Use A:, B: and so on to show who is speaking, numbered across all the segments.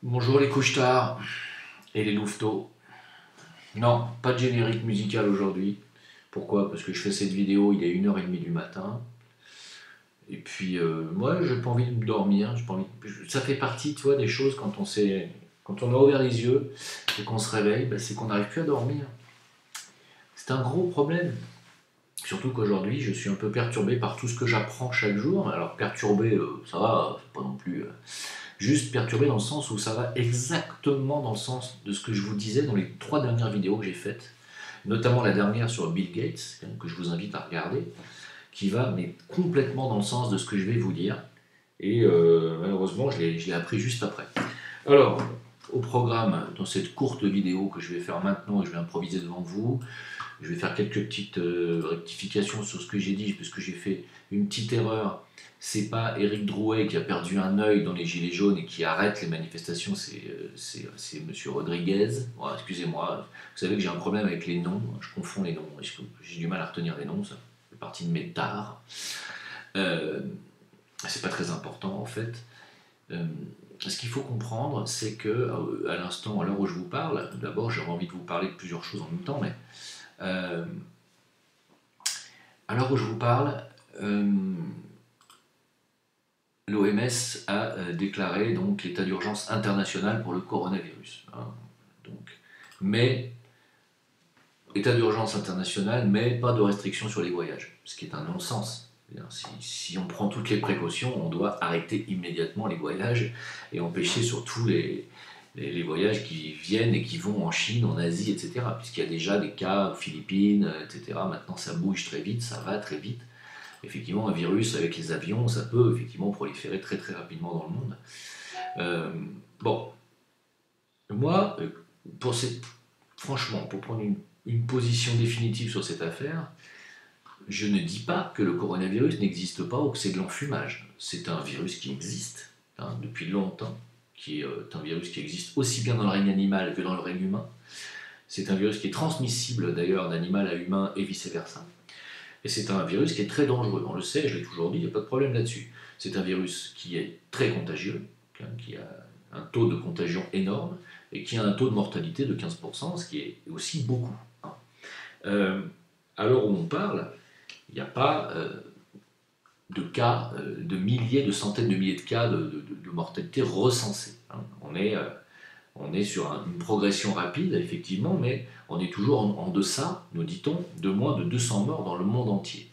A: Bonjour les couche-tard et les louveteaux. Non, pas de générique musical aujourd'hui. Pourquoi? Parce que je fais cette vidéo, il est 1h30 du matin. Et puis, moi, j'ai pas envie de me dormir. J'ai pas envie Ça fait partie, tu vois, des choses quand on a ouvert les yeux et qu'on se réveille, bah, c'est qu'on n'arrive plus à dormir. C'est un gros problème. Surtout qu'aujourd'hui, je suis un peu perturbé par tout ce que j'apprends chaque jour. Alors, perturbé, ça va, c'est pas non plus. Juste perturbé dans le sens où ça va exactement dans le sens de ce que je vous disais dans les 3 dernières vidéos que j'ai faites, notamment la dernière sur Bill Gates, que je vous invite à regarder, qui va mais complètement dans le sens de ce que je vais vous dire. Et malheureusement, je l'ai appris juste après. Alors, au programme, dans cette courte vidéo que je vais faire maintenant et je vais improviser devant vous, je vais faire quelques petites rectifications sur ce que j'ai dit, parce que j'ai fait une petite erreur. C'est pas Éric Drouet qui a perdu un œil dans les Gilets jaunes et qui arrête les manifestations, c'est Monsieur Rodriguez. Bon, excusez-moi, vous savez que j'ai un problème avec les noms, je confonds les noms, j'ai du mal à retenir les noms, ça fait partie de mes tares. C'est pas très important en fait. Ce qu'il faut comprendre, c'est que à l'instant, à l'heure où je vous parle, d'abord j'aurais envie de vous parler de plusieurs choses en même temps, mais à l'heure où je vous parle, l'OMS a déclaré donc l'état d'urgence international pour le coronavirus. Hein. Donc, mais état d'urgence international, mais pas de restrictions sur les voyages, ce qui est un non-sens. Si on prend toutes les précautions, on doit arrêter immédiatement les voyages et empêcher surtout les voyages qui viennent et qui vont en Chine, en Asie, etc. Puisqu'il y a déjà des cas aux Philippines, etc. Maintenant, ça bouge très vite, ça va très vite. Effectivement, un virus avec les avions, ça peut effectivement proliférer très très rapidement dans le monde. Bon, moi, franchement, pour prendre une position définitive sur cette affaire, je ne dis pas que le coronavirus n'existe pas ou que c'est de l'enfumage. C'est un virus qui existe depuis longtemps, qui est un virus qui existe aussi bien dans le règne animal que dans le règne humain. C'est un virus qui est transmissible d'ailleurs d'animal à humain et vice-versa. Et c'est un virus qui est très dangereux. On le sait, je l'ai toujours dit, il n'y a pas de problème là-dessus. C'est un virus qui est très contagieux, qui a un taux de contagion énorme et qui a un taux de mortalité de 15%, ce qui est aussi beaucoup. À l'heure où on parle, il n'y a pas de cas, de milliers, de centaines de milliers de cas de mortalité recensés. On est sur une progression rapide, effectivement, mais on est toujours en deçà, nous dit-on, de moins de 200 morts dans le monde entier.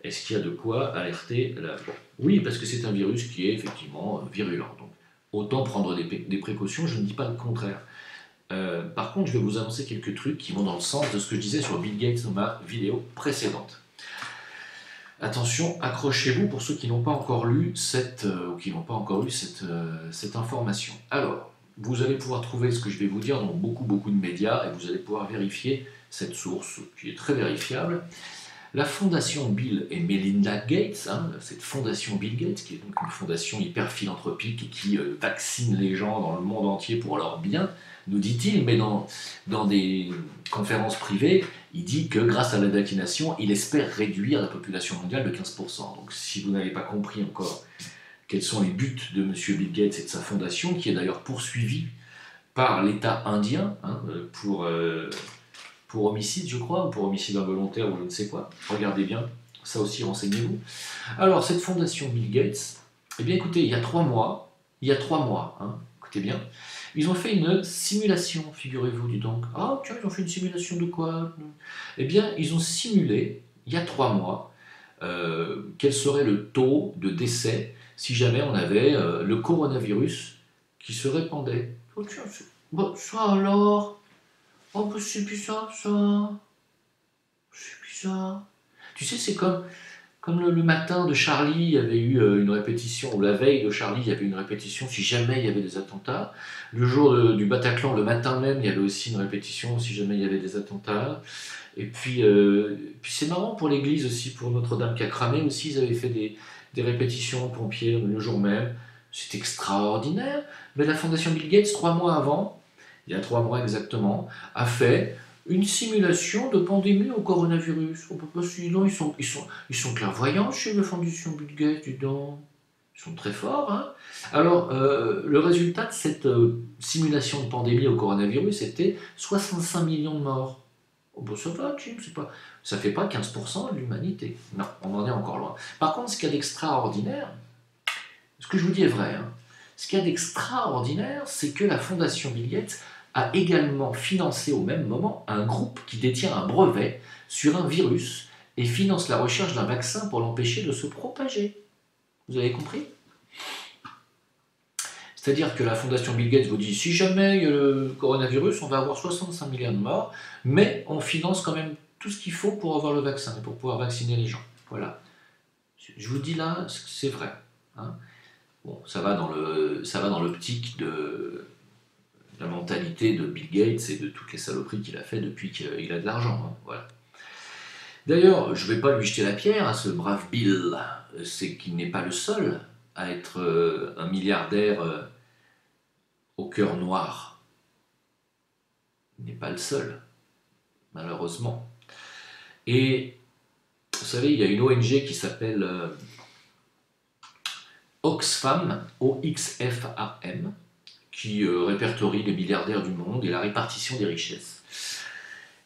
A: Est-ce qu'il y a de quoi alerter là? Oui, parce que c'est un virus qui est effectivement virulent. Donc, autant prendre des précautions, je ne dis pas le contraire. Par contre, je vais vous annoncer quelques trucs qui vont dans le sens de ce que je disais sur Bill Gates dans ma vidéo précédente. Attention, accrochez-vous pour ceux qui n'ont pas encore lu cette information. Alors, vous allez pouvoir trouver ce que je vais vous dire dans beaucoup de médias et vous allez pouvoir vérifier cette source qui est très vérifiable. La fondation Bill et Melinda Gates, cette fondation Bill Gates, qui est donc une fondation hyper philanthropique et qui vaccine les gens dans le monde entier pour leur bien, nous dit-il, mais dans des conférences privées, il dit que grâce à la vaccination, il espère réduire la population mondiale de 15%. Donc si vous n'avez pas compris encore quels sont les buts de M. Bill Gates et de sa fondation, qui est d'ailleurs poursuivie par l'État indien pour homicide, je crois, ou pour homicide involontaire, ou je ne sais quoi. Regardez bien, ça aussi, renseignez-vous. Alors, cette fondation Bill Gates, eh bien écoutez, il y a 3 mois, écoutez bien, ils ont fait une simulation, figurez-vous, dis donc. Ah, tiens, ils ont fait une simulation de quoi? Eh bien, ils ont simulé, il y a 3 mois, quel serait le taux de décès si jamais on avait le coronavirus qui se répandait. Oh, tiens, ça alors? Oh, bah, c'est bizarre ça. C'est bizarre. Tu sais, c'est comme le matin de Charlie, il y avait eu une répétition, ou la veille de Charlie, il y avait une répétition si jamais il y avait des attentats. Le jour du Bataclan, le matin même, il y avait aussi une répétition si jamais il y avait des attentats. Et puis c'est marrant pour l'église aussi, pour Notre-Dame qui a cramé aussi, ils avaient fait des répétitions aux pompiers le jour même. C'est extraordinaire. Mais la fondation Bill Gates, 3 mois avant, il y a 3 mois exactement, a fait une simulation de pandémie au coronavirus. On peut pas, sinon ils sont clairvoyants chez la fondation Bill Gates, dis donc. Ils sont très forts. Hein. Alors, le résultat de cette simulation de pandémie au coronavirus, c'était 65 millions de morts. Oh, ben ça va, Jim, ça ne fait pas 15% de l'humanité. Non, on en est encore loin. Par contre, ce qu'il y a d'extraordinaire, ce que je vous dis est vrai, hein, ce qu'il y a d'extraordinaire, c'est que la Fondation Bill Gates a également financé au même moment un groupe qui détient un brevet sur un virus et finance la recherche d'un vaccin pour l'empêcher de se propager. Vous avez compris? C'est-à-dire que la Fondation Bill Gates vous dit, si jamais il y a le coronavirus, on va avoir 65 millions de morts, mais on finance quand même tout ce qu'il faut pour avoir le vaccin et pour pouvoir vacciner les gens. Voilà. Je vous dis là, c'est vrai. Hein. Bon, ça va dans l'optique de la mentalité de Bill Gates et de toutes les saloperies qu'il a fait depuis qu'il a de l'argent. Hein. Voilà. D'ailleurs, je ne vais pas lui jeter la pierre à ce brave Bill, c'est qu'il n'est pas le seul à être un milliardaire au cœur noir. Il n'est pas le seul, malheureusement. Et vous savez, il y a une ONG qui s'appelle Oxfam, O-X-F-A-M, qui répertorie les milliardaires du monde et la répartition des richesses.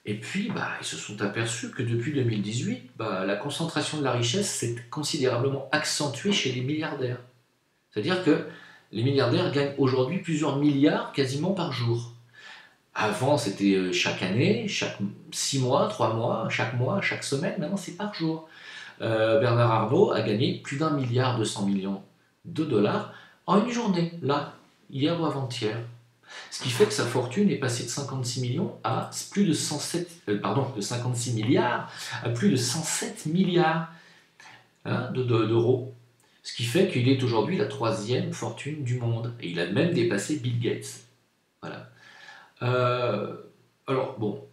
A: Et puis, ils se sont aperçus que depuis 2018, la concentration de la richesse s'est considérablement accentuée chez les milliardaires. C'est-à-dire que les milliardaires gagnent aujourd'hui plusieurs milliards quasiment par jour. Avant, c'était chaque année, chaque 6 mois, 3 mois, chaque semaine. Maintenant, c'est par jour. Bernard Arnault a gagné plus d'1,2 milliard de dollars en une journée, là, hier ou avant-hier. Ce qui fait que sa fortune est passée de 56 millions à plus de 56 milliards à plus de 107 milliards d'euros. Ce qui fait qu'il est aujourd'hui la 3e fortune du monde. Et il a même dépassé Bill Gates. Voilà. Alors, bon,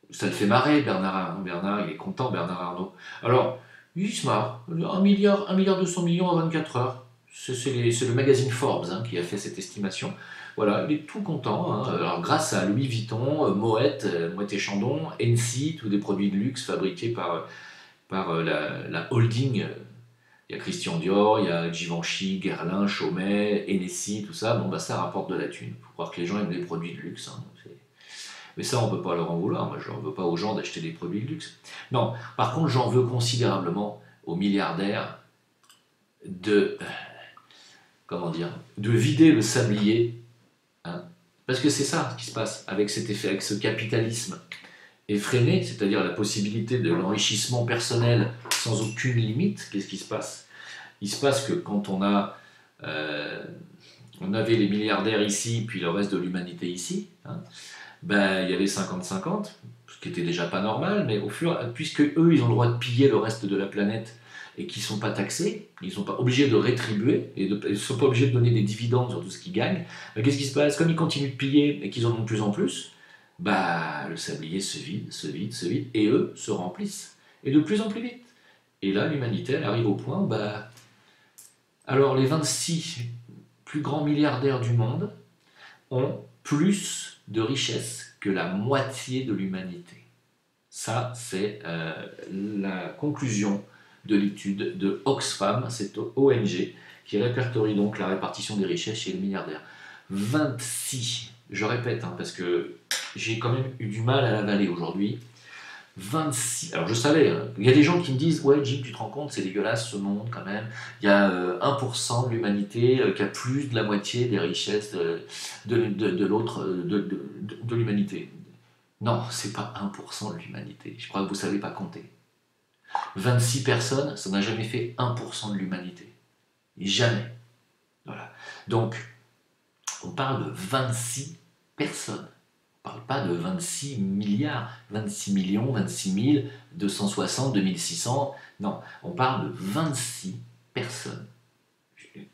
A: ça le fait marrer, Bernard, il est content, Bernard Arnault. Alors, il se marre. 1,2 milliard en 24 heures. C'est le magazine Forbes qui a fait cette estimation. Voilà, il est tout content. Hein. Alors, grâce à Louis Vuitton, Moët et Chandon, Hennessy, tous des produits de luxe fabriqués par la holding. Il y a Christian Dior, il y a Givenchy, Guerlain, Chaumet, Hennessy, tout ça. Bon, ça rapporte de la thune. Il faut croire que les gens aiment les produits de luxe. Hein. Mais ça, on ne peut pas leur en vouloir. Moi, je ne veux pas aux gens d'acheter des produits de luxe. Non, par contre, j'en veux considérablement aux milliardaires de vider le sablier. Hein. Parce que c'est ça qui se passe avec cet effet, avec ce capitalisme effréné, c'est-à-dire la possibilité de l'enrichissement personnel sans aucune limite. Qu'est-ce qui se passe? Il se passe que quand on avait les milliardaires ici, puis le reste de l'humanité ici, il y avait 50-50, ce qui était déjà pas normal, mais puisque eux, ils ont le droit de piller le reste de la planète et qu'ils ne sont pas taxés, ils ne sont pas obligés de rétribuer, et ils ne sont pas obligés de donner des dividendes sur tout ce qu'ils gagnent, qu'est-ce qui se passe? Comme ils continuent de piller et qu'ils en ont de plus en plus, le sablier se vide, et eux se remplissent, et de plus en plus vite. Et là, l'humanité, elle arrive au point, alors les 26 plus grands milliardaires du monde ont plus de richesse que la moitié de l'humanité. Ça, c'est la conclusion de l'étude de Oxfam, cette ONG, qui répertorie donc la répartition des richesses chez les milliardaires. 26, je répète, parce que j'ai quand même eu du mal à l'avaler aujourd'hui. 26, alors je savais, il y a des gens qui me disent « Ouais, Jim, tu te rends compte, c'est dégueulasse ce monde quand même. Il y a 1% de l'humanité qui a plus de la moitié des richesses de l'humanité. » Non, c'est pas 1% de l'humanité. Je crois que vous ne savez pas compter. 26 personnes, ça n'a jamais fait 1% de l'humanité. Jamais. Voilà. Donc, on parle de 26 personnes. On ne parle pas de 26 milliards, 26 millions, 26 260, 2600. Non, on parle de 26 personnes.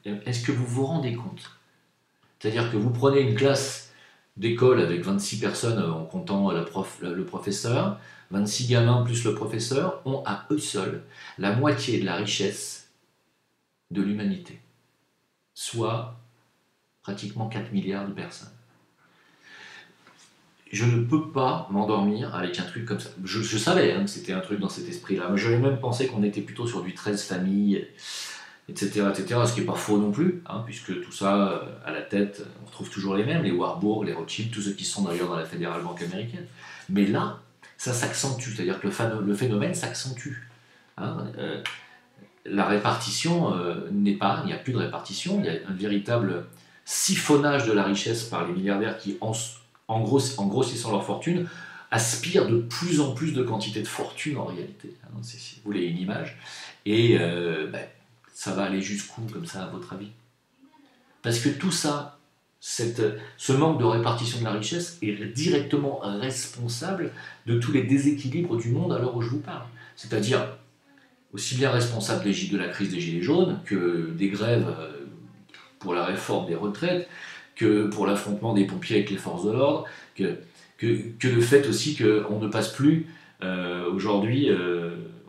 A: Est-ce que vous vous rendez compte? C'est-à-dire que vous prenez une classe d'école avec 26 personnes en comptant le professeur, 26 gamins plus le professeur ont à eux seuls la moitié de la richesse de l'humanité, soit pratiquement 4 milliards de personnes. Je ne peux pas m'endormir avec un truc comme ça. Je savais que c'était un truc dans cet esprit-là, mais j'avais même pensé qu'on était plutôt sur du 13 familles. etc., etc., ce qui n'est pas faux non plus, hein, puisque tout ça, à la tête, on retrouve toujours les mêmes, les Warburg, les Rothschild, tous ceux qui sont d'ailleurs dans la Fédérale Banque américaine. Mais là, ça s'accentue, c'est-à-dire que le phénomène s'accentue. Hein, la répartition n'est pas, il n'y a plus de répartition, il y a un véritable siphonnage de la richesse par les milliardaires qui, en grossissant leur fortune, aspirent de plus en plus de quantité de fortune en réalité. Hein, si vous voulez une image. Et ça va aller jusqu'où comme ça à votre avis? Parce que tout ça, ce manque de répartition de la richesse est directement responsable de tous les déséquilibres du monde à l'heure où je vous parle. C'est-à-dire aussi bien responsable de la crise des Gilets jaunes que des grèves pour la réforme des retraites, que pour l'affrontement des pompiers avec les forces de l'ordre, que le fait aussi qu'on ne passe plus aujourd'hui,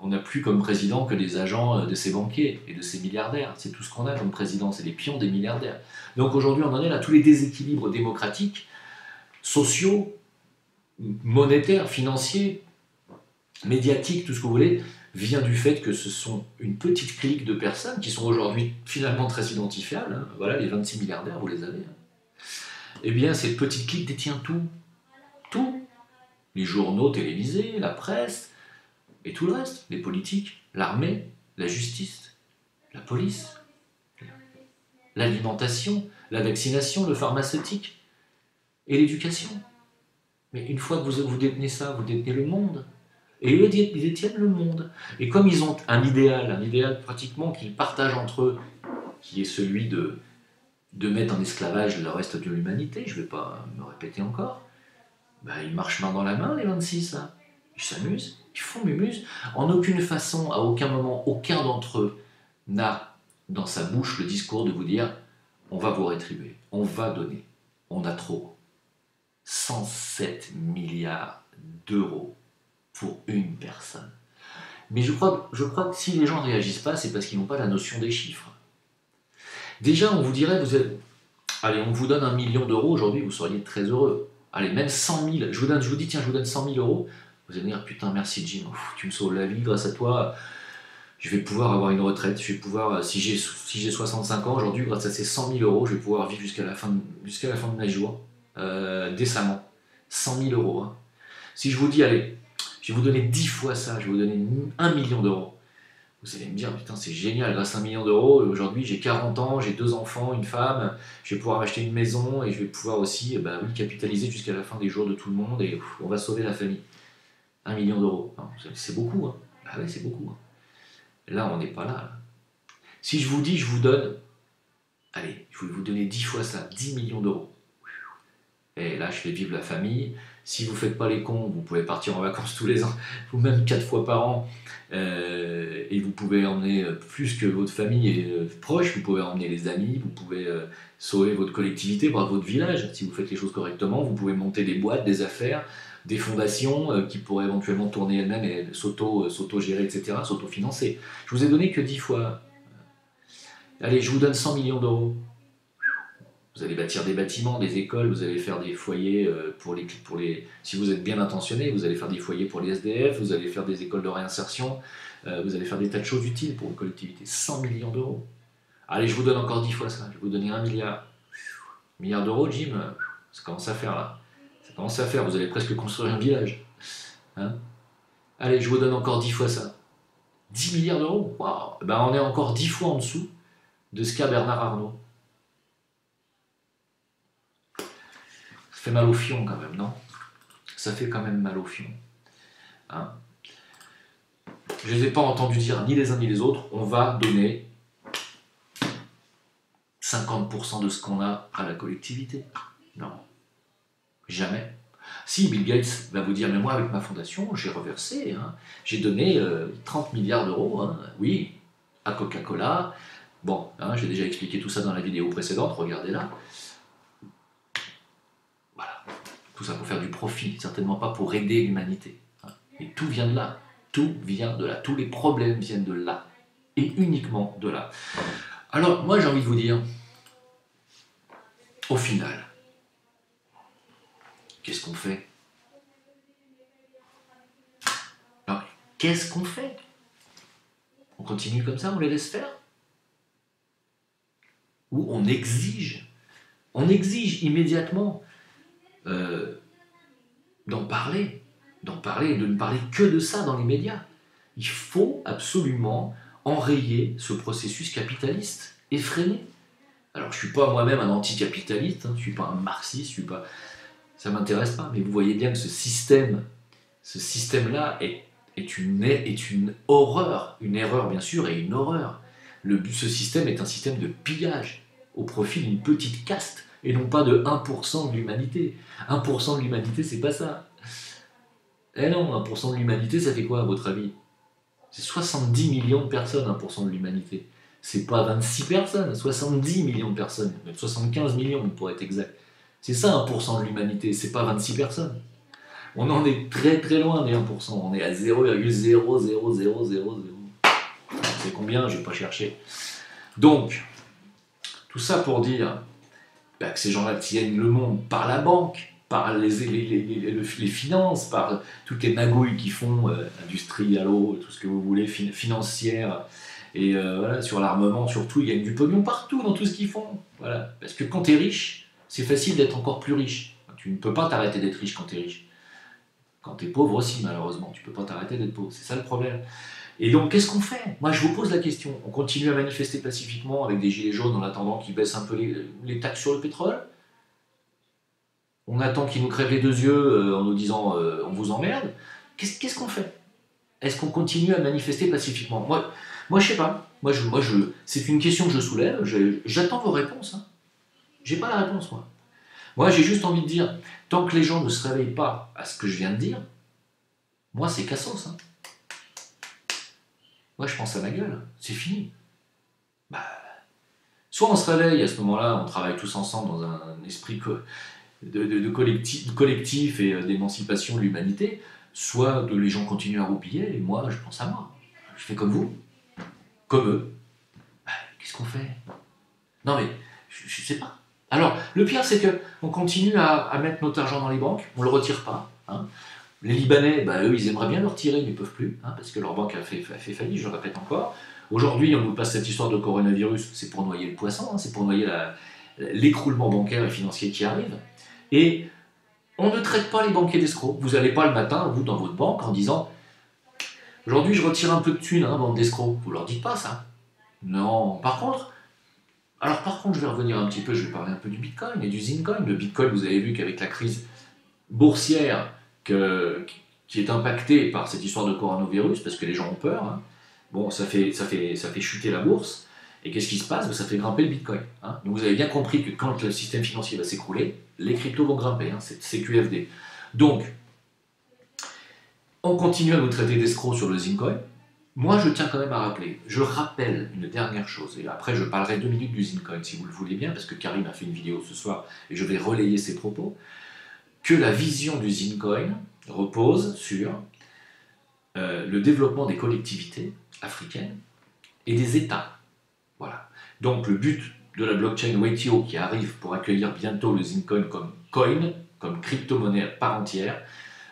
A: on n'a plus comme président que des agents de ces banquiers et de ces milliardaires. C'est tout ce qu'on a comme président, c'est les pions des milliardaires. Donc aujourd'hui, on en est là, tous les déséquilibres démocratiques, sociaux, monétaires, financiers, médiatiques, tout ce que vous voulez, vient du fait que ce sont une petite clique de personnes qui sont aujourd'hui finalement très identifiables. Hein. Voilà, les 26 milliardaires, vous les avez. Hein. Eh bien, cette petite clique détient tout. Tout. Les journaux télévisés, la presse, et tout le reste. Les politiques, l'armée, la justice, la police, l'alimentation, la vaccination, le pharmaceutique et l'éducation. Mais une fois que vous détenez ça, vous détenez le monde. Et eux, ils détiennent le monde. Et comme ils ont un idéal pratiquement qu'ils partagent entre eux, qui est celui de mettre en esclavage le reste de l'humanité, je ne vais pas me répéter encore, ils marchent main dans la main, les 26, hein. Ils s'amusent, ils font mumuse. En aucune façon, à aucun moment, aucun d'entre eux n'a dans sa bouche le discours de vous dire « on va vous rétribuer, on va donner, on a trop ». 107 milliards d'euros pour une personne. Mais je crois que si les gens ne réagissent pas, c'est parce qu'ils n'ont pas la notion des chiffres. Déjà, on vous dirait, allez, on vous donne 1 million d'euros, aujourd'hui, vous seriez très heureux. Allez, même 100 000, je vous dis, tiens, je vous donne 100 000 euros, vous allez me dire, putain, merci Jim, tu me sauves la vie, grâce à toi, je vais pouvoir avoir une retraite, je vais pouvoir, si j'ai 65 ans aujourd'hui, grâce à ces 100 000 euros, je vais pouvoir vivre jusqu'à la fin de mes jours, décemment. 100 000 euros. Hein. Si je vous dis, allez, je vais vous donner 10 fois ça, je vais vous donner 1 million d'euros. Vous allez me dire, putain, c'est génial, grâce à 1 million d'euros, aujourd'hui j'ai 40 ans, j'ai 2 enfants, une femme, je vais pouvoir acheter une maison et je vais pouvoir aussi capitaliser jusqu'à la fin des jours de tout le monde et on va sauver la famille. 1 million d'euros. C'est beaucoup, hein. Ah ouais, c'est beaucoup. Hein. Là, on n'est pas là. Si je vous dis, je vous donne, allez, je vais vous donner 10 fois ça, 10 millions d'euros. Et là, je fais vivre la famille. Si vous ne faites pas les cons, vous pouvez partir en vacances tous les ans, ou même 4 fois par an, et vous pouvez emmener plus que votre famille est proche, vous pouvez emmener les amis, vous pouvez sauver votre collectivité, voire votre village. Si vous faites les choses correctement, vous pouvez monter des boîtes, des affaires, des fondations qui pourraient éventuellement tourner elles-mêmes et s'auto-gérer, etc., s'auto-financer. Je vous ai donné que 10 fois. Allez, je vous donne 100 millions d'euros. Vous allez bâtir des bâtiments, des écoles, vous allez faire des foyers si vous êtes bien intentionné, vous allez faire des foyers pour les SDF, vous allez faire des écoles de réinsertion, vous allez faire des tas de choses utiles pour une collectivité. 100 millions d'euros. Allez, je vous donne encore 10 fois ça, je vais vous donner 1 milliard. Milliard d'euros, Jim, ça commence à faire là. Ça commence à faire, vous allez presque construire un village. Hein? Allez, je vous donne encore 10 fois ça. 10 milliards d'euros, waouh. On est encore 10 fois en dessous de ce qu'a Bernard Arnault. Ça fait mal au fion quand même, non? Ça fait quand même mal au fion. Hein? Je ne les ai pas entendus dire, ni les uns ni les autres, on va donner 50% de ce qu'on a à la collectivité. Non. Jamais. Si, Bill Gates va vous dire, mais moi avec ma fondation, j'ai reversé, hein, j'ai donné 30 milliards d'euros, hein, oui, à Coca-Cola. Bon, hein, j'ai déjà expliqué tout ça dans la vidéo précédente, regardez-la. Tout ça pour faire du profit, certainement pas pour aider l'humanité. Et tout vient de là. Tout vient de là. Tous les problèmes viennent de là. Et uniquement de là. Alors, moi, j'ai envie de vous dire, au final, qu'est-ce qu'on fait? Alors, qu'est-ce qu'on fait? On continue comme ça, on les laisse faire? où on exige immédiatement d'en parler et de ne parler que de ça dans les médias. Il faut absolument enrayer ce processus capitaliste effréné. Alors, je ne suis pas moi-même un anticapitaliste, je ne suis pas un marxiste, ça ne m'intéresse pas, mais vous voyez bien que ce système-là est une horreur, une erreur bien sûr, et une horreur. Ce système est un système de pillage au profit d'une petite caste, et non pas de 1% de l'humanité. 1% de l'humanité, c'est pas ça. Eh non, 1% de l'humanité, ça fait quoi à votre avis? C'est 70 millions de personnes, 1% de l'humanité. C'est pas 26 personnes, 70 millions de personnes, même 75 millions pour être exact. C'est ça 1% de l'humanité, c'est pas 26 personnes. On en est très très loin des 1%, on est à 0,00000. C'est combien? Je vais pas chercher. Donc, tout ça pour dire que ces gens-là tiennent le monde par la banque, par les finances, par toutes les magouilles qu'ils font, industrialo, tout ce que vous voulez, financières, et voilà, sur l'armement surtout, ils gagnent du pognon partout dans tout ce qu'ils font. Voilà. Parce que quand tu es riche, c'est facile d'être encore plus riche. Tu ne peux pas t'arrêter d'être riche quand tu es riche. Quand tu es pauvre aussi, malheureusement, tu ne peux pas t'arrêter d'être pauvre. C'est ça le problème. Et donc, qu'est-ce qu'on fait? Moi, je vous pose la question. On continue à manifester pacifiquement avec des gilets jaunes en attendant qu'ils baissent un peu les taxes sur le pétrole? On attend qu'ils nous crèvent les deux yeux en nous disant on vous emmerde? Qu'est-ce qu'on fait? Est-ce qu'on continue à manifester pacifiquement? Moi, je sais pas. C'est une question que je soulève. J'attends vos réponses. Hein. J'ai pas la réponse, moi. Moi, j'ai juste envie de dire, tant que les gens ne se réveillent pas à ce que je viens de dire, moi, c'est cassos. Hein. Moi, je pense à ma gueule. C'est fini. Soit on se réveille, à ce moment-là, on travaille tous ensemble dans un esprit de collectif et d'émancipation de l'humanité, soit les gens continuent à roupiller, et moi, je pense à moi. Je fais comme vous, comme eux. Qu'est-ce qu'on fait? Non mais, je sais pas. Alors, le pire, c'est qu'on continue à mettre notre argent dans les banques, on ne le retire pas. Hein. Les Libanais, eux, ils aimeraient bien le retirer, mais ils ne peuvent plus, hein, parce que leur banque a fait faillite, je le répète encore. Aujourd'hui, on nous passe cette histoire de coronavirus, c'est pour noyer le poisson, hein, c'est pour noyer l'écroulement bancaire et financier qui arrive. Et on ne traite pas les banquiers d'escrocs. Vous n'allez pas le matin, vous, dans votre banque, en disant « Aujourd'hui, je retire un peu de thunes, hein, bande d'escrocs. » Vous leur dites pas ça. Non. Par contre, je vais revenir un petit peu, je vais parler un peu du Bitcoin et du Zincoin. Le Bitcoin, vous avez vu qu'avec la crise boursière qui est impactée par cette histoire de coronavirus, parce que les gens ont peur, hein, bon, ça fait chuter la bourse. Et qu'est-ce qui se passe? Ça fait grimper le Bitcoin. Hein. Donc vous avez bien compris que quand le système financier va s'écrouler, les cryptos vont grimper, hein, c'est QFD. Donc, on continue à nous traiter d'escrocs sur le Zincoin. Moi, je tiens quand même à rappeler, je rappelle une dernière chose, et après je parlerai 2 minutes du Zincoin si vous le voulez bien, parce que Karim a fait une vidéo ce soir et je vais relayer ses propos, que la vision du Zincoin repose sur le développement des collectivités africaines et des États. Voilà. Donc le but de la blockchain Waitio qui arrive pour accueillir bientôt le Zincoin comme crypto-monnaie à part entière,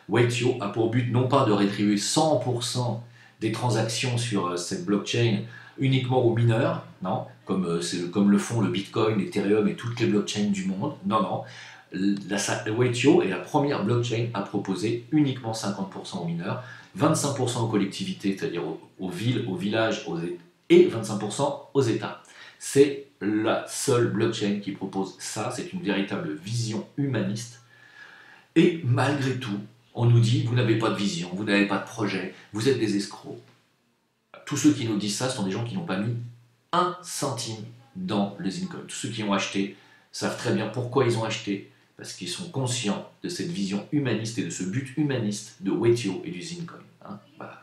A: Waitio a pour but non pas de rétribuer 100% des transactions sur cette blockchain uniquement aux mineurs, non, comme le font le Bitcoin, l'Ethereum et toutes les blockchains du monde, non. Waitio est la première blockchain à proposer uniquement 50% aux mineurs, 25% aux collectivités, c'est-à-dire aux villes, aux villages, et 25% aux États. C'est la seule blockchain qui propose ça, c'est une véritable vision humaniste. Et malgré tout, on nous dit, vous n'avez pas de vision, vous n'avez pas de projet, vous êtes des escrocs. Tous ceux qui nous disent ça sont des gens qui n'ont pas mis 1 centime dans le Zincoin. Tous ceux qui ont acheté savent très bien pourquoi ils ont acheté, parce qu'ils sont conscients de cette vision humaniste et de ce but humaniste de Waitio et du Zincoin. Hein, voilà.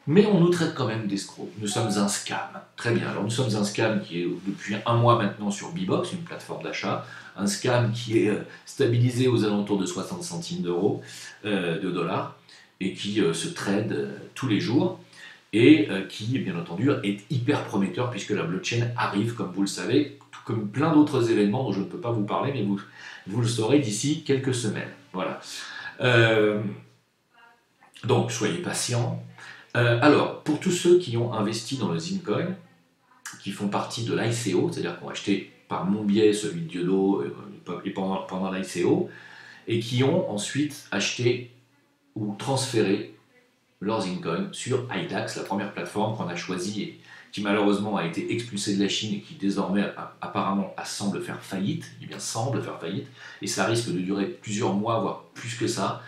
A: Mais on nous traite quand même d'escrocs. Nous sommes un scam. Très bien. Alors nous sommes un scam qui est depuis 1 mois maintenant sur Bbox, une plateforme d'achat. Un scam qui est stabilisé aux alentours de 60 centimes d'euros, de dollars, et qui se trade tous les jours, et qui, bien entendu, est hyper prometteur puisque la blockchain arrive, comme vous le savez, tout comme plein d'autres événements dont je ne peux pas vous parler, mais vous le saurez d'ici quelques semaines. Voilà. Donc, soyez patients. Alors, pour tous ceux qui ont investi dans le Zincoin, qui font partie de l'ICO, c'est-à-dire qu'on a acheté par mon biais celui de Diodo et pendant l'ICO, et qui ont ensuite acheté ou transféré leurs Zincoin sur IDAX, la première plateforme qu'on a choisie et qui malheureusement a été expulsée de la Chine et qui désormais apparemment semble faire faillite, eh bien semble faire faillite, et ça risque de durer plusieurs mois, voire plus que ça.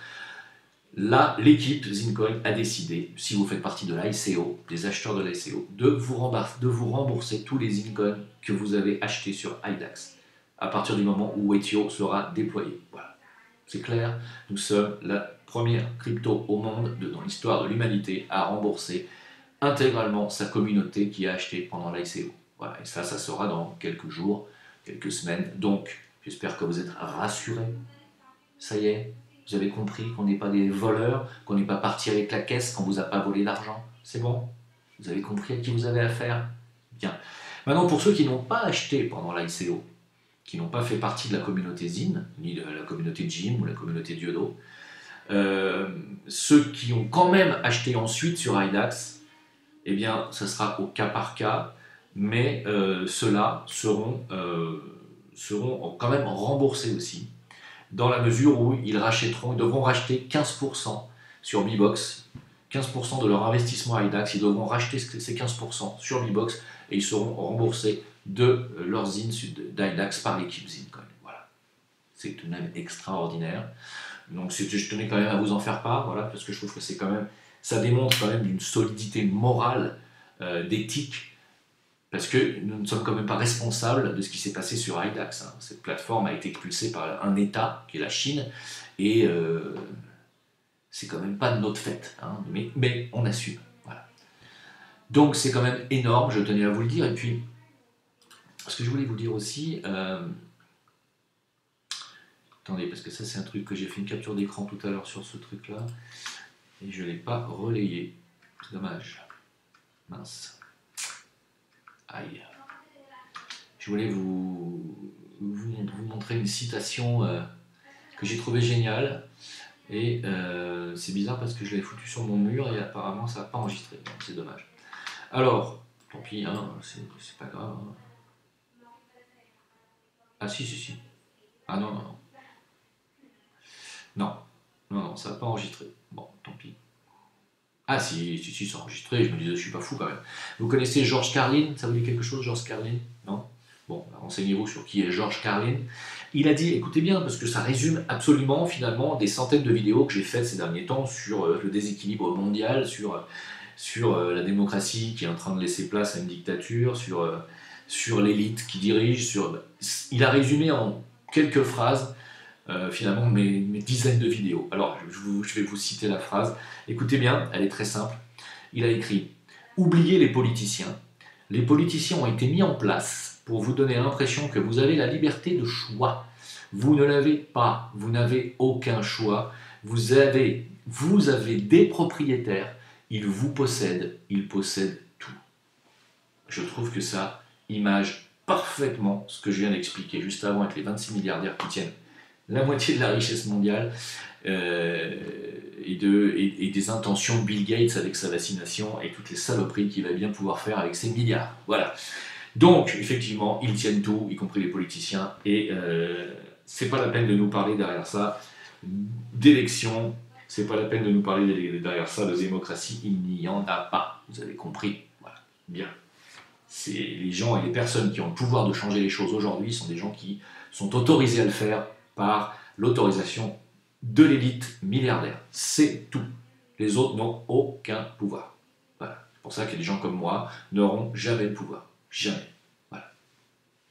A: Là, l'équipe Zincoin a décidé, si vous faites partie de l'ICO, des acheteurs de l'ICO, de vous rembourser tous les Zincoin que vous avez achetés sur IDAX, à partir du moment où Wetio sera déployé. Voilà, c'est clair, nous sommes la première crypto au monde dans l'histoire de l'humanité à rembourser intégralement sa communauté qui a acheté pendant l'ICO. Voilà, et ça sera dans quelques jours, quelques semaines. Donc, j'espère que vous êtes rassurés. Ça y est, vous avez compris qu'on n'est pas des voleurs, qu'on n'est pas parti avec la caisse, qu'on ne vous a pas volé l'argent. C'est bon? Vous avez compris à qui vous avez affaire? Bien. Maintenant, pour ceux qui n'ont pas acheté pendant l'ICO, qui n'ont pas fait partie de la communauté Zin, ni de la communauté Jim ou la communauté Diodo, ceux qui ont quand même acheté ensuite sur IDAX, eh bien, ça sera au cas par cas, mais ceux-là seront quand même remboursés aussi, dans la mesure où ils devront racheter 15% sur Bbox, 15% de leur investissement à IDAX, ils devront racheter ces 15% sur Bbox et ils seront remboursés de leurs zins d'IDAX par l'équipe Zincoin. Voilà. C'est tout de même extraordinaire. Donc je tenais quand même à vous en faire part, voilà, parce que je trouve que c'est quand même, ça démontre quand même une solidité morale, d'éthique, parce que nous ne sommes quand même pas responsables de ce qui s'est passé sur IDAX. Hein. Cette plateforme a été expulsée par un État, qui est la Chine, et c'est quand même pas de notre fait, hein, mais on assume. Voilà. Donc c'est quand même énorme, je tenais à vous le dire. Et puis, ce que je voulais vous dire aussi, attendez, parce que ça c'est un truc que j'ai fait une capture d'écran tout à l'heure sur ce truc-là, et je ne l'ai pas relayé. C'est dommage. Mince. Aïe. Je voulais vous montrer une citation que j'ai trouvée géniale. Et c'est bizarre parce que je l'ai foutu sur mon mur et apparemment ça n'a pas enregistré. Donc c'est dommage. Alors, tant pis, hein, c'est pas grave. Hein. Ah si. Ah non. Non, ça n'a pas enregistré. Bon, tant pis. Ah si, c'est enregistré, je me disais, je suis pas fou quand même. Vous connaissez George Carlin? Ça vous dit quelque chose, George Carlin? Non? Bon, renseignez-vous sur qui est George Carlin. Il a dit, écoutez bien, parce que ça résume absolument, finalement, des centaines de vidéos que j'ai faites ces derniers temps sur le déséquilibre mondial, sur la démocratie qui est en train de laisser place à une dictature, sur l'élite qui dirige, Il a résumé en quelques phrases finalement mes dizaines de vidéos. Alors, je vais vous citer la phrase. Écoutez bien, elle est très simple. Il a écrit « Oubliez les politiciens. Les politiciens ont été mis en place pour vous donner l'impression que vous avez la liberté de choix. Vous ne l'avez pas. Vous n'avez aucun choix. Vous avez des propriétaires. Ils vous possèdent. Ils possèdent tout. » Je trouve que ça image parfaitement ce que je viens d'expliquer juste avant avec les 26 milliardaires qui tiennent la moitié de la richesse mondiale et des intentions de Bill Gates avec sa vaccination et toutes les saloperies qu'il va bien pouvoir faire avec ses milliards. Voilà. Donc, effectivement, ils tiennent tout, y compris les politiciens, et c'est pas la peine de nous parler derrière ça d'élections, c'est pas la peine de nous parler derrière ça de démocratie, il n'y en a pas. Vous avez compris. Voilà. Bien. Les gens et les personnes qui ont le pouvoir de changer les choses aujourd'hui sont des gens qui sont autorisés à le faire par l'autorisation de l'élite milliardaire. C'est tout. Les autres n'ont aucun pouvoir. Voilà. C'est pour ça que des gens comme moi n'auront jamais le pouvoir. Jamais. Voilà.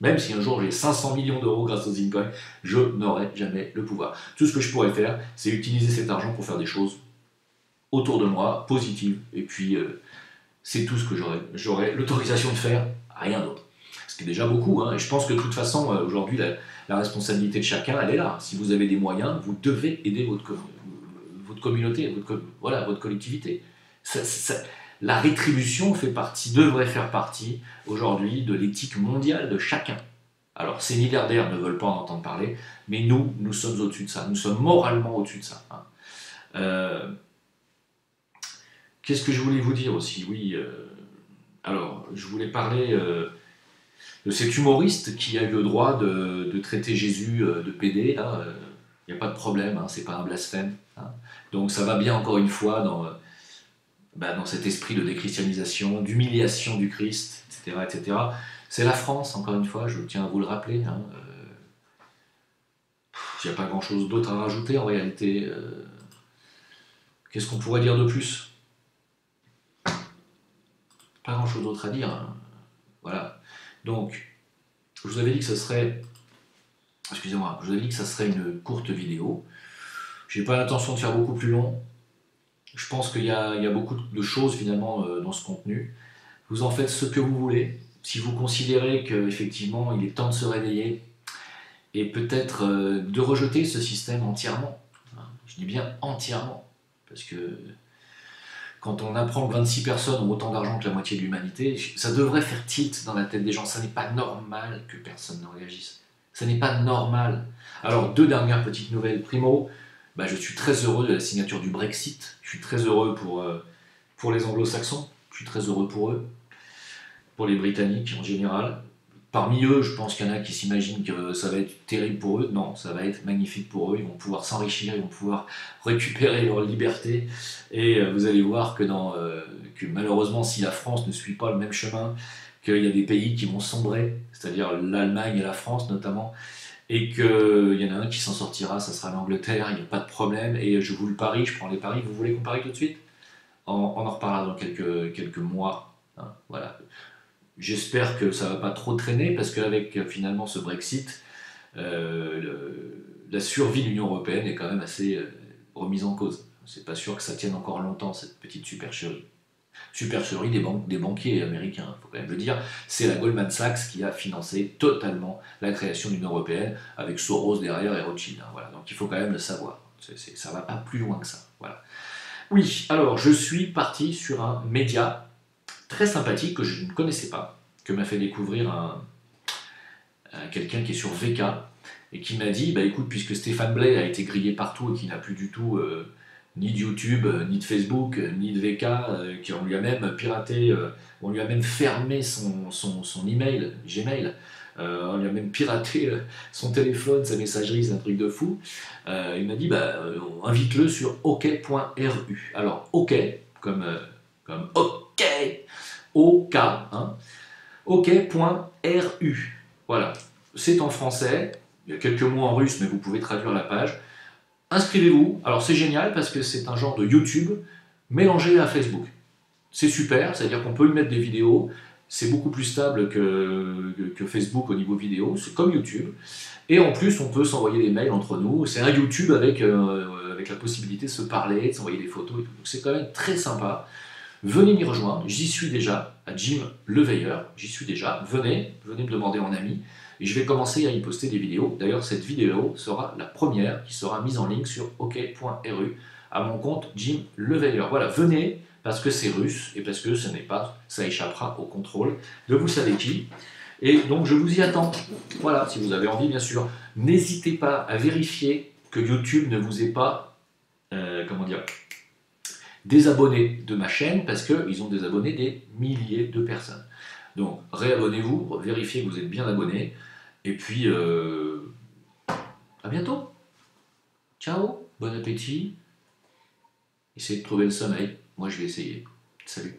A: Même si un jour j'ai 500 millions d'euros grâce aux Zincoin, je n'aurai jamais le pouvoir. Tout ce que je pourrais faire, c'est utiliser cet argent pour faire des choses autour de moi, positives, et puis c'est tout ce que j'aurai l'autorisation de faire, rien d'autre. Ce qui est déjà beaucoup, hein, et je pense que de toute façon, aujourd'hui, la responsabilité de chacun, elle est là. Si vous avez des moyens, vous devez aider votre communauté, votre collectivité. La rétribution devrait faire partie, aujourd'hui, de l'éthique mondiale de chacun. Alors, ces milliardaires ne veulent pas en entendre parler, mais nous sommes au-dessus de ça. Nous sommes moralement au-dessus de ça. Hein. Qu'est-ce que je voulais vous dire aussi? Oui, Alors, je voulais parler de cet humoriste qui a eu le droit de traiter Jésus de pédé. Il n'y a pas de problème, hein, c'est pas un blasphème. Hein. Donc ça va bien encore une fois dans cet esprit de déchristianisation, d'humiliation du Christ, etc. etc. C'est la France, encore une fois, je tiens à vous le rappeler. Hein. Il n'y a pas grand-chose d'autre à rajouter en réalité. Qu'est-ce qu'on pourrait dire de plus? Pas grand-chose d'autre à dire. Hein. Voilà. Donc, je vous avais dit que ce serait... Excusez-moi, je vous avais dit que ça serait une courte vidéo. Je n'ai pas l'intention de faire beaucoup plus long. Je pense qu'il y a beaucoup de choses finalement dans ce contenu. Vous en faites ce que vous voulez. Si vous considérez qu'effectivement il est temps de se réveiller et peut-être de rejeter ce système entièrement. Je dis bien entièrement. Parce que quand on apprend que 26 personnes ont autant d'argent que la moitié de l'humanité, ça devrait faire tilt dans la tête des gens. Ça n'est pas normal que personne ne réagisse. Ça n'est pas normal. Alors, deux dernières petites nouvelles. Primo, je suis très heureux de la signature du Brexit. Je suis très heureux pour les anglo-saxons. Je suis très heureux pour eux. Pour les Britanniques en général. Parmi eux, je pense qu'il y en a qui s'imaginent que ça va être terrible pour eux. Non, ça va être magnifique pour eux. Ils vont pouvoir s'enrichir, ils vont pouvoir récupérer leur liberté. Et vous allez voir que malheureusement, si la France ne suit pas le même chemin, qu'il y a des pays qui vont sombrer, c'est-à-dire l'Allemagne et la France notamment, et qu'il y en a un qui s'en sortira, ça sera l'Angleterre, il n'y a pas de problème. Et je vous le parie, je prends les paris. Vous voulez qu'on parie tout de suite? On en reparlera dans quelques mois. Hein, voilà. J'espère que ça ne va pas trop traîner, parce qu'avec finalement ce Brexit, la survie de l'Union Européenne est quand même assez remise en cause. C'est pas sûr que ça tienne encore longtemps, cette petite supercherie. Supercherie des banquiers américains, il faut quand même le dire. C'est la Goldman Sachs qui a financé totalement la création de l'Union Européenne, avec Soros derrière et Rothschild. Hein, voilà. Donc il faut quand même le savoir. Ça ne va pas plus loin que ça. Voilà. Oui, alors je suis parti sur un média très sympathique que je ne connaissais pas, que m'a fait découvrir quelqu'un qui est sur VK et qui m'a dit écoute, puisque Stéphane Blay a été grillé partout et qu'il n'a plus du tout ni de YouTube, ni de Facebook, ni de VK, qu'on lui a même piraté, on lui a même fermé son email, Gmail, on lui a même piraté son téléphone, sa messagerie, c'est un truc de fou. Il m'a dit invite-le sur ok.ru. Alors ok, comme ok, OK, hein, ok.ru. Voilà, c'est en français, il y a quelques mots en russe, mais vous pouvez traduire la page. Inscrivez-vous, alors c'est génial parce que c'est un genre de YouTube mélangé à Facebook. C'est super, c'est-à-dire qu'on peut y mettre des vidéos, c'est beaucoup plus stable que Facebook au niveau vidéo, c'est comme YouTube. Et en plus, on peut s'envoyer des mails entre nous, c'est un YouTube avec la possibilité de se parler, de s'envoyer des photos et tout. Donc c'est quand même très sympa. Venez m'y rejoindre, j'y suis déjà, à Jim Leveilleur, j'y suis déjà, venez me demander en ami, et je vais commencer à y poster des vidéos. D'ailleurs, cette vidéo sera la première qui sera mise en ligne sur ok.ru, à mon compte Jim Leveilleur. Voilà, venez, parce que c'est russe, et parce que ça échappera au contrôle de vous savez qui, et donc je vous y attends. Voilà, si vous avez envie, bien sûr. N'hésitez pas à vérifier que YouTube ne vous ait pas, désabonnés de ma chaîne, parce qu'ils ont désabonné des milliers de personnes. Donc réabonnez-vous, vérifiez que vous êtes bien abonné, et puis à bientôt. Ciao, bon appétit, essayez de trouver le sommeil, moi je vais essayer. Salut.